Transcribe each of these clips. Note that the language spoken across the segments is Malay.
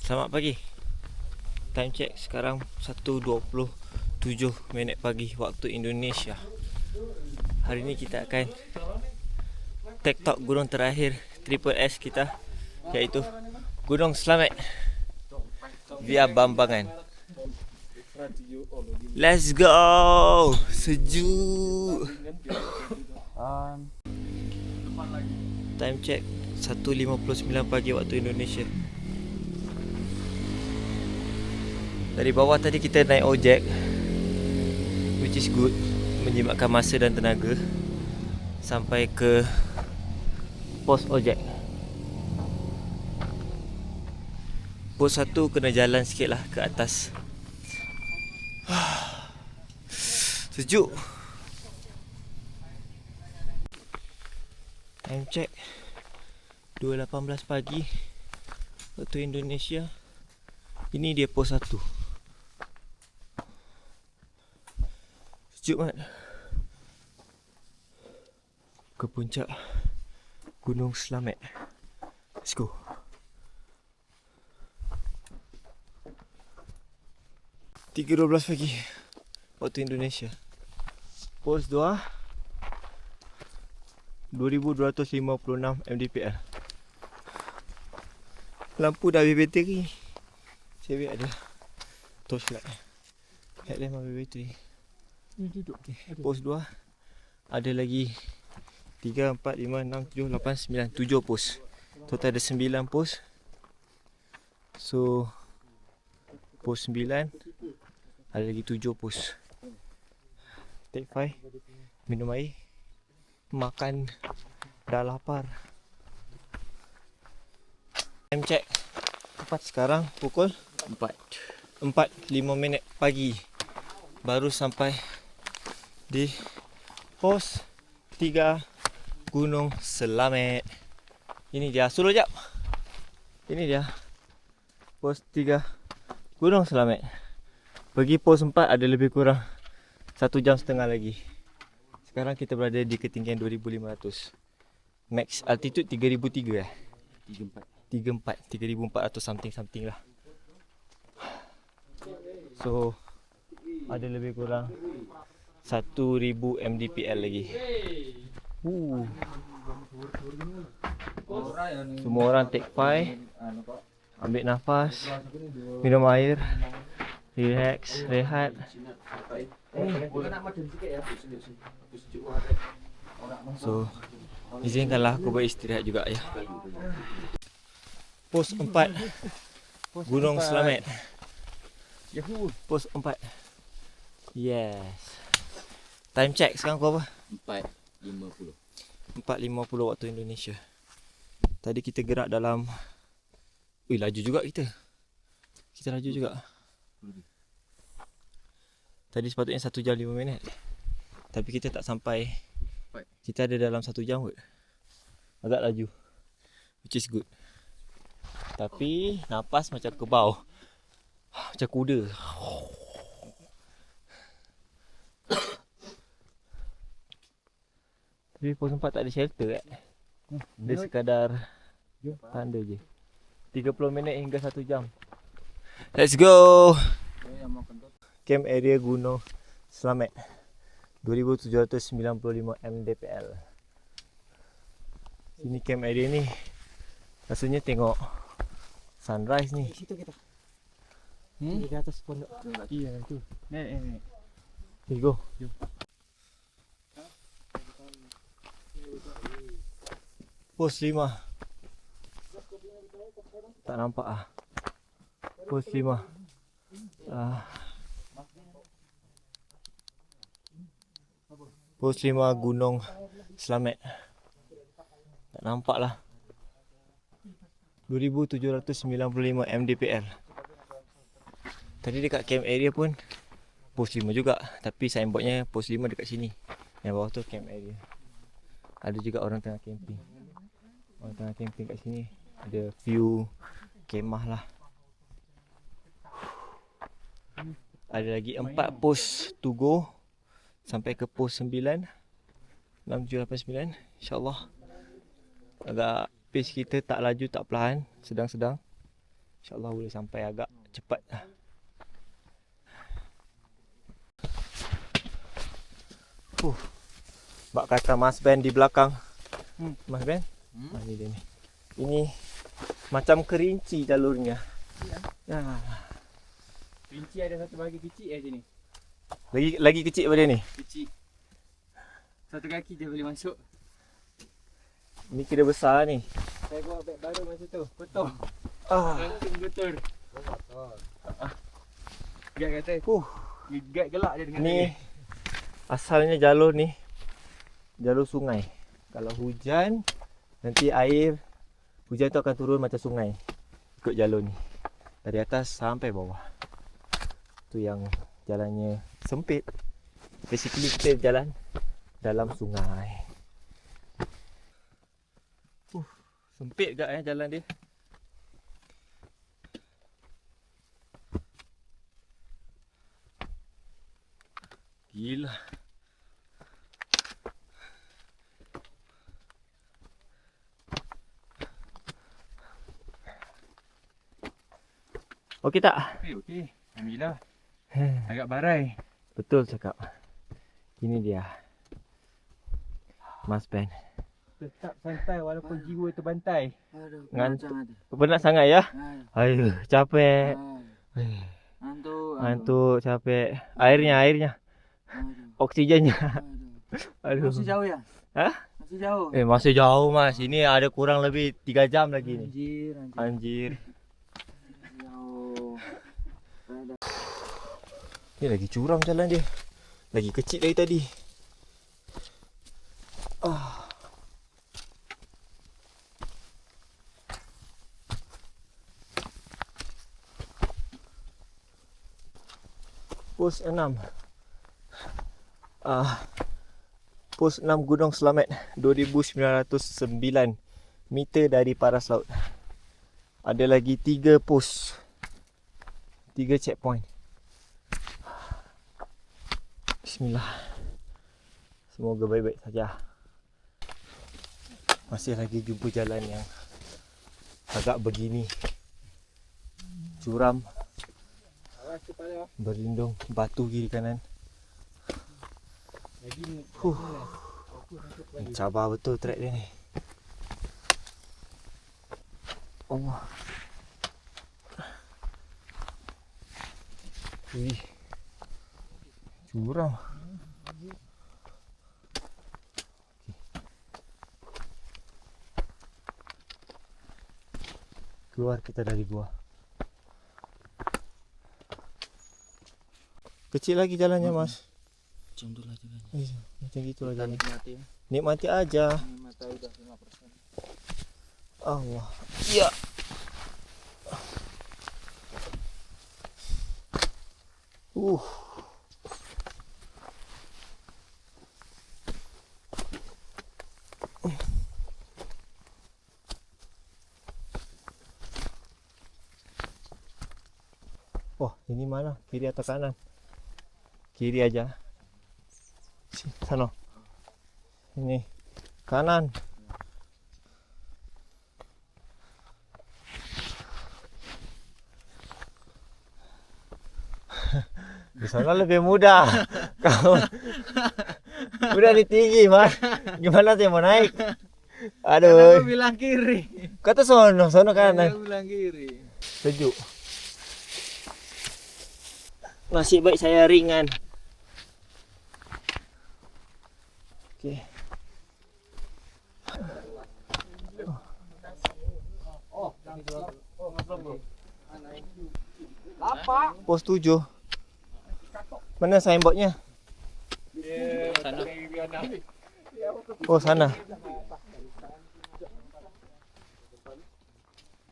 Selamat pagi. Time check sekarang 1:27 pagi waktu Indonesia. Hari ini kita akan tektok gunung terakhir Triple S kita, iaitu Gunung Slamet via Bambangan. Let's go. Sejuk. Time check 1:59 pagi waktu Indonesia. Dari bawah tadi kita naik ojek, which is good, menjimatkan masa dan tenaga sampai ke pos ojek. Pos 1 kena jalan sikit lah ke atas. Sejuk. Time check 2:18 pagi waktu Indonesia. Ini dia pos 1. Sejuk banget. Ke puncak Gunung Slamet. Let's go. Tiga 12 pagi waktu Indonesia. Pos 2 2256 mdpl. Lampu dah habis bateri. Cewek ada torchlight. Headlamp habis bateri. Pos 2 ada lagi 3, 4, 5, 6, 7, 8, 9, 7 pos. Total ada 9 pos. So pos 9 ada lagi 7 pos. Take 5, minum air, makan, dah lapar. Time check tepat sekarang pukul 4:05 pagi. Baru sampai di pos 3 Gunung Slamet. Ini dia, suruh jap. Ini dia pos 3 Gunung Slamet. Pergi pos 4 ada lebih kurang 1 jam setengah lagi. Sekarang kita berada di ketinggian 2500. Max altitude 3003 3400 something lah. So ada lebih kurang 1000 mdpl lagi. Semua orang take 5, ambil nafas, minum air, relax, rehat. So izinkanlah aku beristirahat juga ya. Pos 4 Gunung Slamet. Pos 4. Yes. Time check sekarang pukul apa? 4:50 waktu Indonesia. Tadi kita gerak dalam, laju juga kita. Kita laju juga. Tadi sepatutnya 1 jam 5 minit. Tapi kita tak sampai. Kita ada dalam 1 jam kot. Agak laju, which is good. Tapi napas macam kebau, macam kuda. Tapi pos 4 tak ada shelter kan? Dia sekadar tanda je. 30 minit hingga 1 jam. Let's go. Camp area Gunung Slamet 2795 mdpl. Sini camp area ni. Rasanya tengok sunrise ni. Situ kita. Di atas pondok. Iya itu. Nek. Let's go. Pos 5. Tak nampak ah. Pos 5. Pos 5 Gunung Slamet. Tak nampak lah. 2795 mdpl. Tadi dekat camp area pun pos 5 juga, tapi signboardnya pos 5 dekat sini. Yang bawah tu camp area. Ada juga orang tengah camping. Orang tengah camping kat sini. Ada view kemah lah. Ada lagi 4 pos to go sampai ke pos 9, 6, 7, 8, 9. InsyaAllah agak pace kita tak laju tak perlahan, sedang-sedang. InsyaAllah boleh sampai agak cepat. Bak kata Mas Ben di belakang. Mas Ben? Ini dia ni. Ini macam kerinci jalurnya. Ya. Rinci ada satu bagi kecil je ni. Lagi kecil pada ni. Kecil. Satu kaki je boleh masuk. Ni kira besar ni. Saya bawa beg baru masa tu. Betul. Langsung betul. Guide kata. Guide gelak je dengan Ni asalnya jalur ni jalur sungai. Kalau hujan nanti air hujan tu akan turun macam sungai. Ikut jalur ni. Dari atas sampai bawah. Tu yang jalannya sempit. Basically kita jalan dalam sungai. Sempit gak jalan dia. Gila. Okey tak? Okey. Alhamdulillah. Agak barai. Betul cakap. Ini dia Mas Ben. Tetap santai walaupun jiwa terbantai. Ngantuk. Penat sangat ya? Aduh, capek. Ngantuk, capek. Airnya. Oksigennya. Aduh. Masih jauh ya? Hah? Masih jauh. Masih jauh Mas. Ini ada kurang lebih 3 jam lagi ni. Anjir. Jauh. Ni lagi curam jalan dia. Lagi kecil dari tadi. Pos 6. Pos 6 Gunung Selamet 2909 meter dari paras laut. Ada lagi 3 pos. 3 checkpoint. Bismillah. Semoga baik-baik saja. Masih lagi jumpa jalan yang agak begini. Curam. Berlindung batu kiri kanan. Cabar betul trek dia ni. Allah. Wih. Curam. Keluar kita dari gua. Kecil lagi jalannya Mas. Macam tu lah jalannya. Macam gitulah jalan. Nikmati. Nikmati aja. Mata udah 5%. Allah. Ya. Wah, ini mana? Kiri atau kanan? Kiri aja. Sana. Ini kanan. Di sana lebih mudah. Kau udah di tinggi, Mas. Gimana saya mau naik? Aduh. Aku bilang kiri. Kata sono kanan. Aku bilang kiri. Sejuk. Nasib baik saya ringan. Okey. Pos 7. Mana signboardnya? Sana. Oh, sana.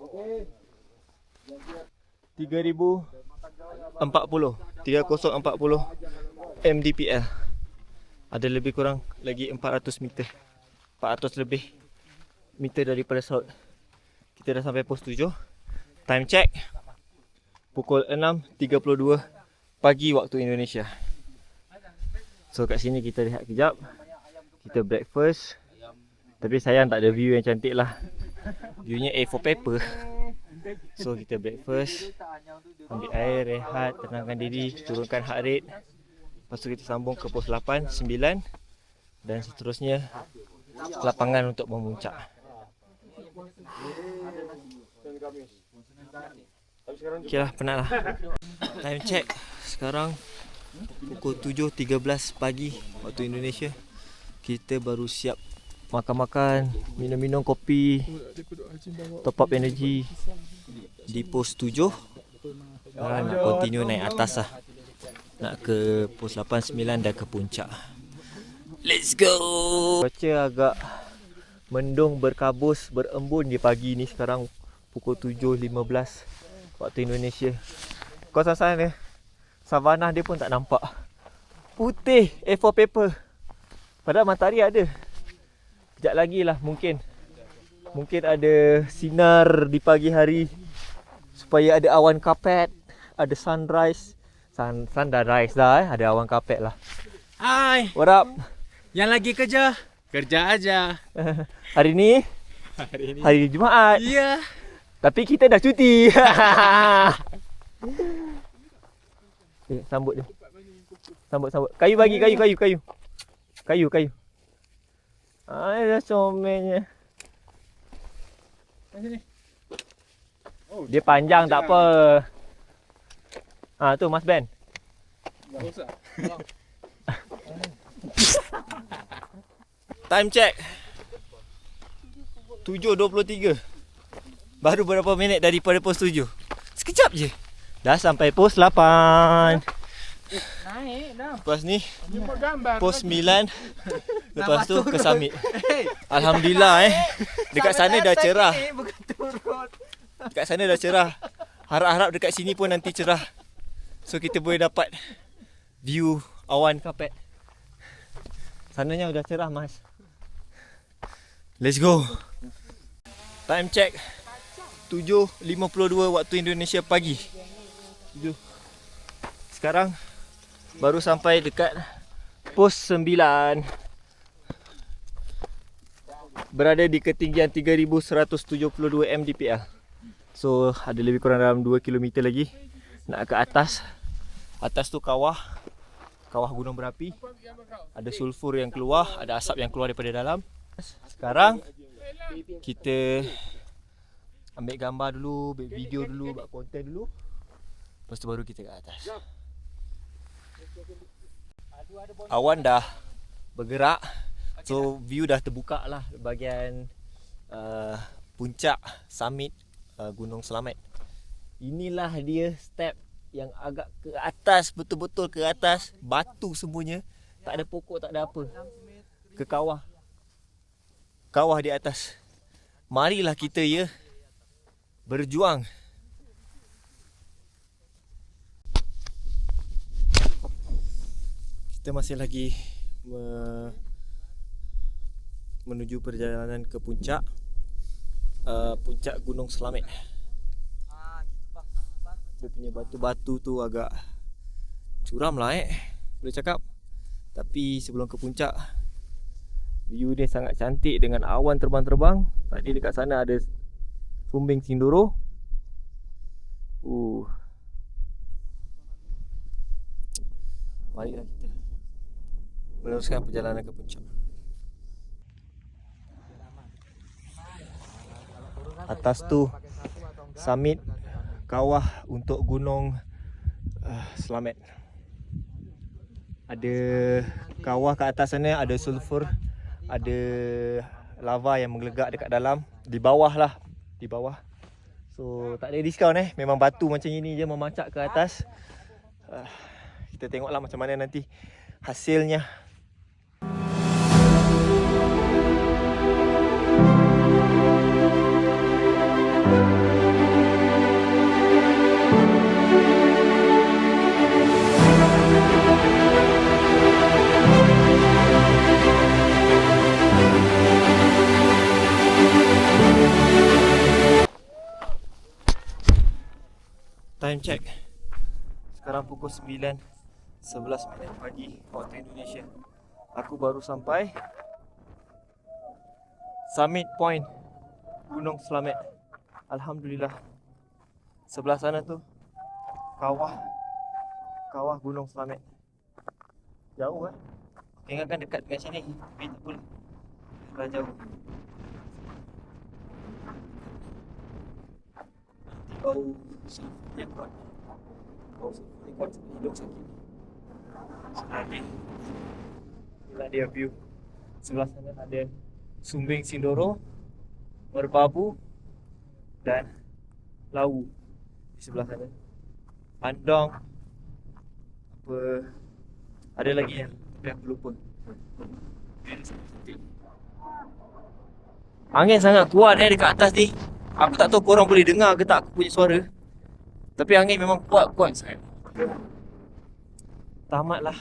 Okey. 3040 MDPL. Ada lebih kurang lagi 400 meter. 400 lebih meter daripada laut. Kita dah sampai pos 7. Time check pukul 6.32 pagi waktu Indonesia. So kat sini kita rehat kejap. Kita breakfast. Tapi sayang tak ada view yang cantik lah. Viewnya A4 paper. So kita breakfast, ambil air, rehat, tenangkan diri, turunkan heart rate. Lepas tu kita sambung ke pos 8, 9 dan seterusnya lapangan untuk memuncak. Okay lah, penat lah. Time check sekarang pukul 7.13 pagi waktu Indonesia. Kita baru siap makan-makan, minum-minum kopi, top up energy di pos 7. Nak continue naik atas lah, nak ke pos 8, 9 dan ke puncak. Let's go. Cuaca agak mendung, berkabus, berembun di pagi ni. Sekarang pukul 7.15 waktu Indonesia. Kawasan sana savannah dia pun tak nampak. Putih A4 paper. Padahal matahari ada. Sekejap lagi lah mungkin ada sinar di pagi hari supaya ada awan kapet, ada sunrise. Sun dah rise dah ada awan kapet lah. Hai, What up? yang lagi kerja? Kerja aja. Hari ni hari Jumaat. Iya. Tapi kita dah cuti. Sambut dia. Sambut. Kayu bagi, kayu. Dah comelnya. Dia panjang tak apa. Tu Mas Ben. Tak usah. Time check 7.23. Baru berapa minit daripada pos 7. Sekejap je dah sampai pos 8. Naik dah. Lepas ni Jumpa gambar. pos 9. Lepas tu ke summit. Alhamdulillah dekat sana dah cerah. Bukan turun. Dekat sana dah cerah. Harap-harap dekat sini pun nanti cerah. So kita boleh dapat view awan kapet. Sananya udah cerah mas. Let's go. Time check 7.52 waktu Indonesia pagi. Sekarang baru sampai dekat pos 9. Berada di ketinggian 3172 mdpl. So ada lebih kurang dalam 2 km lagi nak ke atas. Atas tu kawah gunung berapi. Ada sulfur yang keluar, ada asap yang keluar daripada dalam. Sekarang kita ambil gambar dulu, ambil video dulu, buat konten dulu. Lepas tu baru kita ke atas. Awan dah bergerak. So view dah terbuka lah bahagian puncak summit Gunung Selamet. Inilah dia step yang agak ke atas, betul-betul ke atas. Batu semuanya, tak ada pokok, tak ada apa. Ke kawah. Kawah di atas. Marilah kita berjuang. Kita masih lagi menuju perjalanan ke puncak puncak Gunung Selamet. Dia punya batu-batu tu agak curam lah boleh cakap. Tapi sebelum ke puncak, view dia sangat cantik dengan awan terbang-terbang. Tadi dekat sana ada Sumbing Sindoro. Marilah kita meneruskan perjalanan ke puncak. Atas tu summit, kawah untuk Gunung Selamet. Ada kawah kat atas sana, ada sulfur, ada lava yang menggelegak dekat dalam. Di bawah lah, di bawah. So tak ada diskaun memang batu macam ini je memancat ke atas. Kita tengoklah macam mana nanti hasilnya. Time check. Sekarang pukul 9.11 pagi waktu Indonesia. Aku baru sampai Summit Point Gunung Selamet. Alhamdulillah Sebelah sana tu kawah Gunung Selamet. Jauh kan? Ingatkan dekat dengan sini, tapi tak boleh. Sebelah jauh. Nanti bau sulfur yang kuat. Bau sulfur yang kuat sebab hidung sakit. Sebelah ni, inilah dia view. Sebelah sana ada Sumbing Sindoro, Merbabu dan Lawu di sebelah sana. Andong, apa, ada lagi yang tapi aku lupa. Angin sangat kuat dekat atas ni. Aku tak tahu korang boleh dengar ke tak aku punya suara. Tapi angin memang kuat sangat. Tamatlah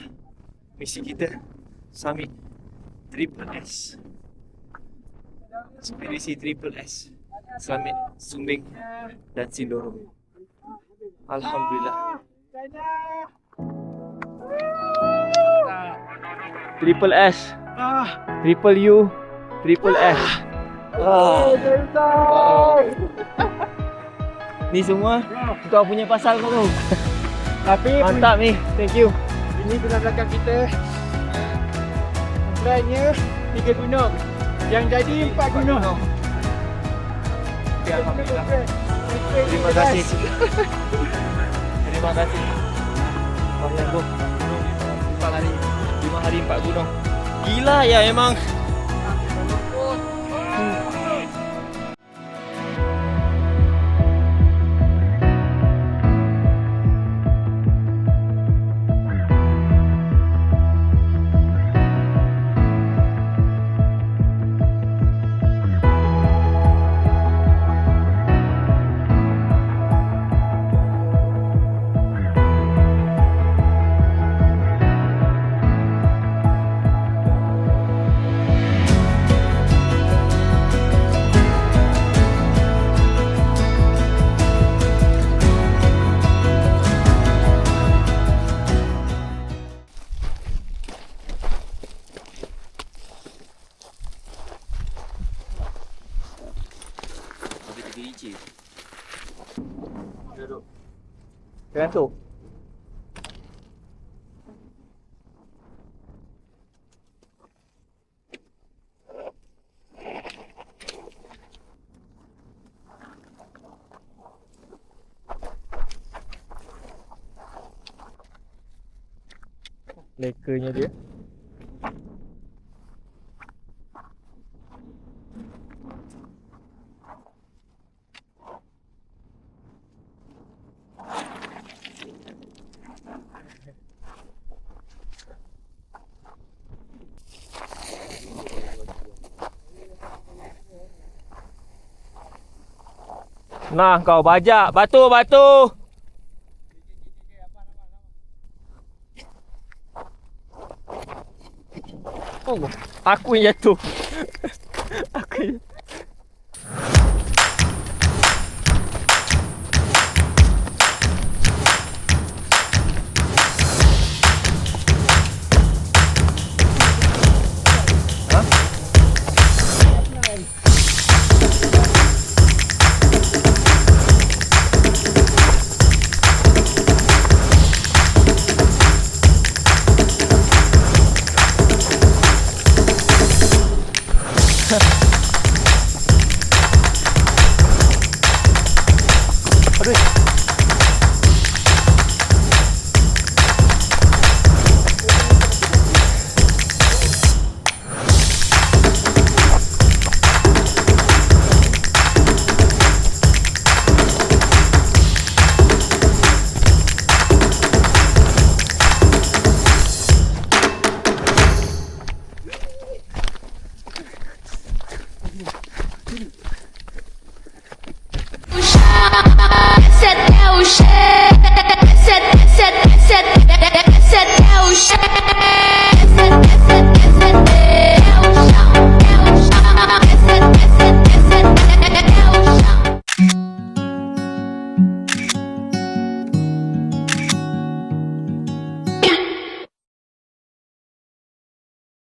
misi kita. Summit Triple S. Ekspedisi Triple S. Selamet, Sumbing dan Sindoro. Alhamdulillah. Triple S, Triple U, Triple S. Ni semua kau punya pasal kau tu. Tapi Mantap ni, thank you. ini benar belakang kita. Sebenarnya 3 gunung. Yang jadi 4 gunung. Okay, Alhamdulillah. Terima kasih. Terima kasih. Banyak tu. 4 hari. 5 hari 4 gunung. Gila ya emang. Duduk. Gantung. Lekanya dia. Nah, kau bajak. Batu. Oh, aku yang jatuh. Aku yang... Set até o chão.